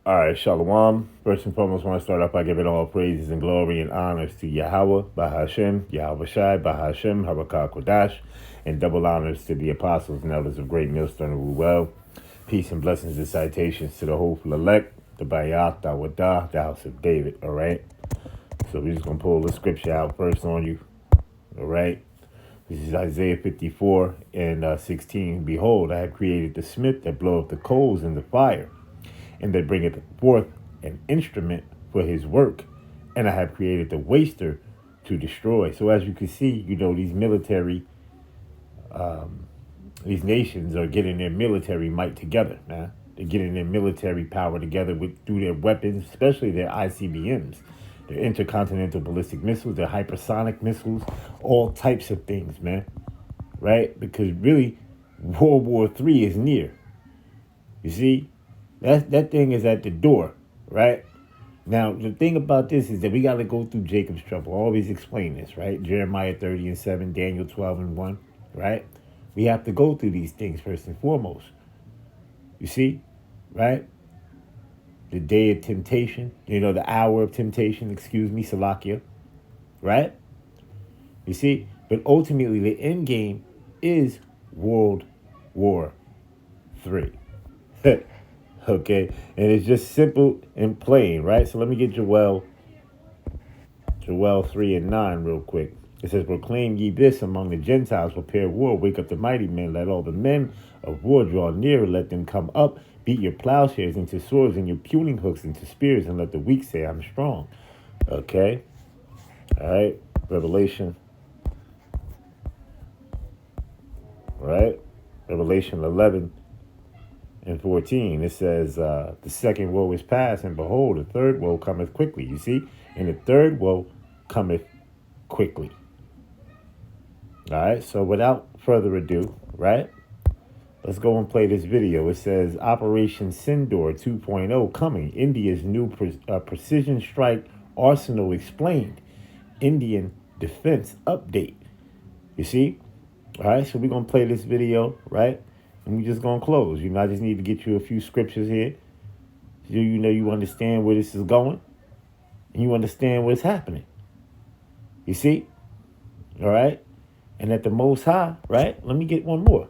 All right, Shalom. First and foremost, I want to start off by giving all praises and glory and honors to Yahweh, Bahashem, Yahweh Shai, Bahashem, Harakah Kodash, and double honors to the apostles and elders of Great Millstone and Ruel. Peace and blessings and citations to the hopeful elect, the Bayat, the Wadah, the house of David, all right? So we're just going to pull the scripture out first on you, all right? This is Isaiah 54 and 16. Behold, I have created the smith that bloweth the coals in the fire, and that bringeth forth an instrument for his work. And I have created the waster to destroy. So as you can see, these military, these nations are getting their military might together, man. They're getting their military power together through their weapons, especially their ICBMs, their intercontinental ballistic missiles, their hypersonic missiles, all types of things, man. Right? Because really, World War III is near. You see? That thing is at the door, right? Now, the thing about this is that we got to go through Jacob's trouble. I always explain this, right? Jeremiah 30:7, Daniel 12:1, right? We have to go through these things first and foremost. You see, right? The day of temptation, the hour of temptation, Salakia, right? You see, but ultimately the end game is World War III. Okay, and it's just simple and plain, right? So let me get Joel 3:9 real quick. It says, proclaim ye this among the Gentiles, prepare war, wake up the mighty men, let all the men of war draw near, let them come up, beat your plowshares into swords and your pruning hooks into spears, and let the weak say, I'm strong. Okay, all right, Revelation 11 and 14, it says, the second woe is past, and behold, the third woe cometh quickly. You see? And the third woe cometh quickly. All right? So without further ado, right? Let's go and play this video. It says, Operation Sindoor 2.0 coming. India's new precision strike arsenal explained. Indian defense update. You see? All right? So we're going to play this video, right? And we're just going to close. I just need to get you a few scriptures here. So you understand where this is going. And you understand what's happening. You see? All right? And at the Most High, right? Let me get one more.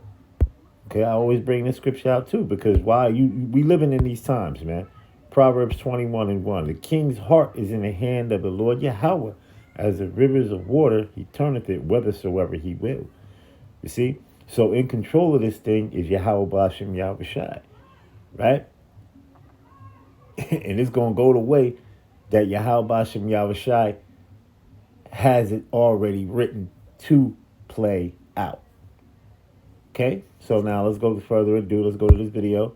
Okay, I always bring this scripture out too. Because we living in these times, man. Proverbs 21:1. The king's heart is in the hand of the Lord Yahweh. As the rivers of water, he turneth it whithersoever he will. You see? So in control of this thing is Yahweh Bashem Yahweh Shai, right? And it's going to go the way that Yahweh Bashem Yahweh Shai has it already written to play out. Okay? So now let's go further ado. Let's go to this video,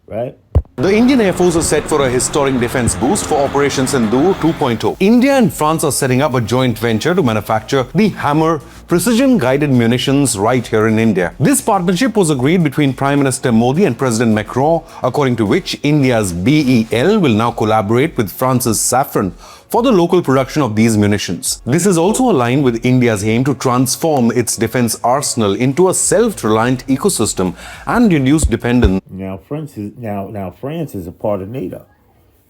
right? The Indian Air Force is set for a historic defense boost for Operation Sindoor 2.0. India and France are setting up a joint venture to manufacture the Hammer precision-guided munitions right here in India. This partnership was agreed between Prime Minister Modi and President Macron, according to which India's BEL will now collaborate with France's Safran for the local production of these munitions. This is also aligned with India's aim to transform its defense arsenal into a self-reliant ecosystem and reduce dependence. Now France is a part of NATO.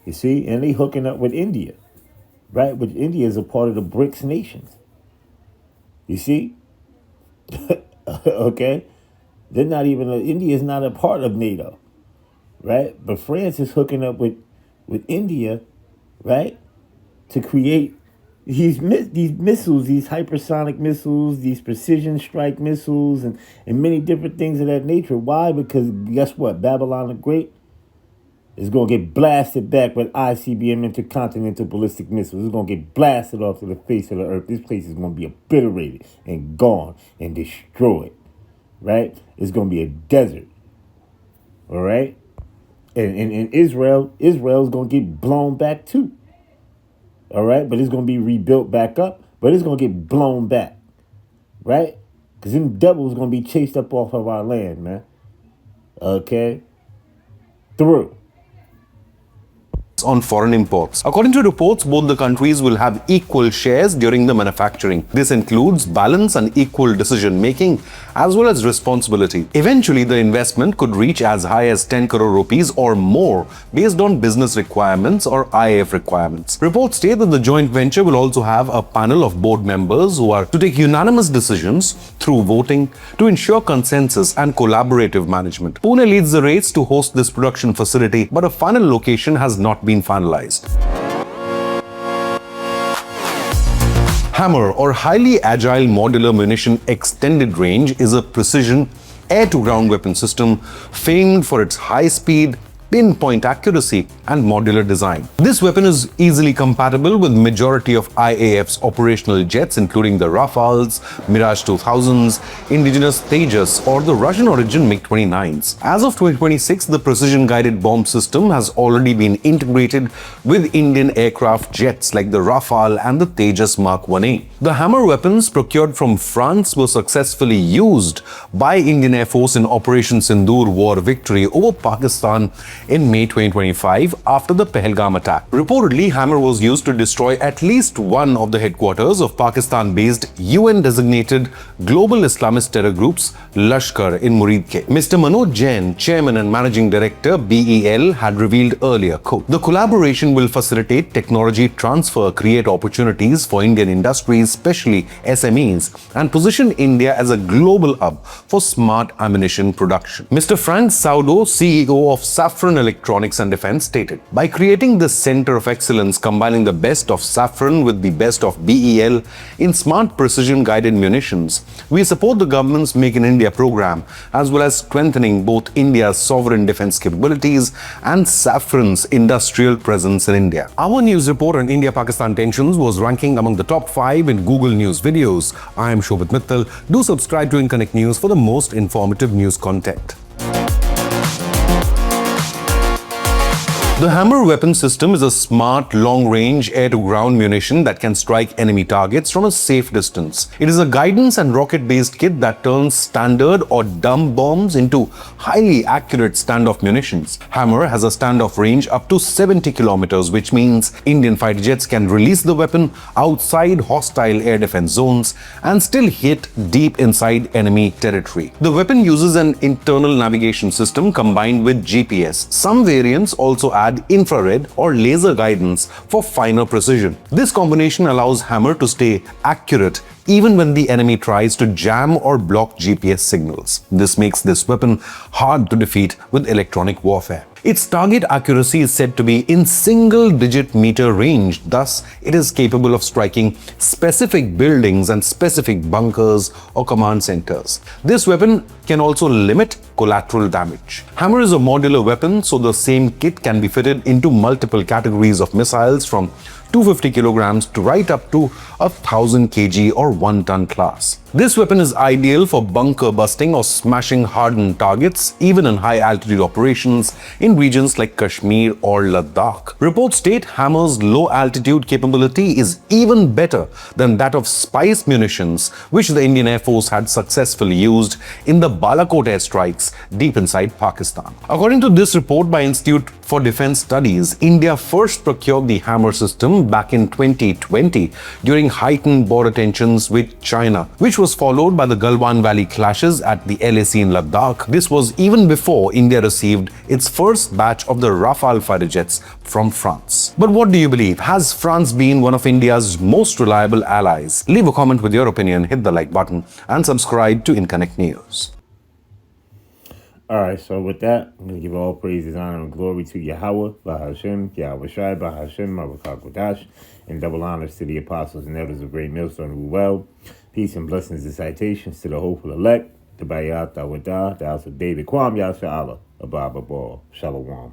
You see, and they hooking up with India, right? Which India is a part of the BRICS nations. You see? Okay? They're not even, India is not a part of NATO, right? But France is hooking up with India, right? To create these missiles, these hypersonic missiles, these precision strike missiles, and many different things of that nature. Why? Because guess what? Babylon the Great is going to get blasted back with ICBM intercontinental ballistic missiles. It's going to get blasted off to the face of the earth. This place is going to be obliterated and gone and destroyed, right? It's going to be a desert, all right? And Israel is going to get blown back too. All right, but it's going to be rebuilt back up, but it's going to get blown back, right? Because them devils going to be chased up off of our land, man. Okay? Through. on foreign imports. According to reports, both the countries will have equal shares during the manufacturing. This includes balance and equal decision making as well as responsibility. Eventually, the investment could reach as high as 10 crore rupees or more based on business requirements or IAF requirements. Reports state that the joint venture will also have a panel of board members who are to take unanimous decisions through voting to ensure consensus and collaborative management. Pune leads the race to host this production facility, but a final location has not been finalized. Hammer, or Highly Agile Modular Munition Extended Range, is a precision air-to-ground weapon system famed for its high speed, pinpoint accuracy, and modular design. This weapon is easily compatible with majority of IAF's operational jets, including the Rafales, Mirage 2000s, indigenous Tejas, or the Russian-origin MiG-29s. As of 2026, the precision-guided bomb system has already been integrated with Indian aircraft jets like the Rafale and the Tejas Mark 1A. The Hammer weapons procured from France were successfully used by Indian Air Force in Operation Sindoor war victory over Pakistan in May 2025 after the Pahalgam attack. Reportedly, Hammer was used to destroy at least one of the headquarters of Pakistan-based UN-designated global Islamist terror groups Lashkar in Muridke. Mr. Manoj Jain, Chairman and Managing Director BEL, had revealed earlier, quote, "The collaboration will facilitate technology transfer, create opportunities for Indian industries, especially SMEs, and position India as a global hub for smart ammunition production." Mr. Frank Saudo, CEO of Safran Electronics and Defense, stated, "By creating this center of excellence combining the best of Safran with the best of BEL in smart precision-guided munitions, we support the government's Make in India program as well as strengthening both India's sovereign defense capabilities and Safran's industrial presence in India." Our news report on India-Pakistan tensions was ranking among the top 5 in Google News videos. I am Shobit Mittal. Do subscribe to InConnect News for the most informative news content. The Hammer weapon system is a smart, long-range air-to-ground munition that can strike enemy targets from a safe distance. It is a guidance and rocket-based kit that turns standard or dumb bombs into highly accurate standoff munitions. Hammer has a standoff range up to 70 kilometers, which means Indian fighter jets can release the weapon outside hostile air defense zones and still hit deep inside enemy territory. The weapon uses an internal navigation system combined with GPS. Some variants also add infrared or laser guidance for finer precision. This combination allows Hammer to stay accurate even when the enemy tries to jam or block GPS signals. This makes this weapon hard to defeat with electronic warfare. Its target accuracy is said to be in single-digit meter range, thus it is capable of striking specific buildings and specific bunkers or command centers. This weapon can also limit collateral damage. Hammer is a modular weapon, so the same kit can be fitted into multiple categories of missiles from 250 kilograms to right up to 1000 kg or 1 ton class. This weapon is ideal for bunker busting or smashing hardened targets, even in high altitude operations in regions like Kashmir or Ladakh. Reports state Hammer's low altitude capability is even better than that of Spice munitions, which the Indian Air Force had successfully used in the Balakot airstrikes deep inside Pakistan. According to this report by Institute for Defense Studies, India first procured the Hammer system back in 2020 during heightened border tensions with China, which was followed by the Galwan Valley clashes at the LAC in Ladakh. This was even before India received its first batch of the Rafale fighter jets from France. But what do you believe? Has France been one of India's most reliable allies? Leave a comment with your opinion, hit the like button, and subscribe to InConnect News. Alright, so with that, I'm going to give all praises, honor, and glory to Yahweh, Bahashem, Yahweh Shai, Bahashem, Marakak, and double honors to the apostles and elders of Great Millstone who well. Peace and blessings and citations to the hopeful elect, the Bayat, Awadah, the house of David, Kwam Yasha Allah, Abba Ball, Shalom.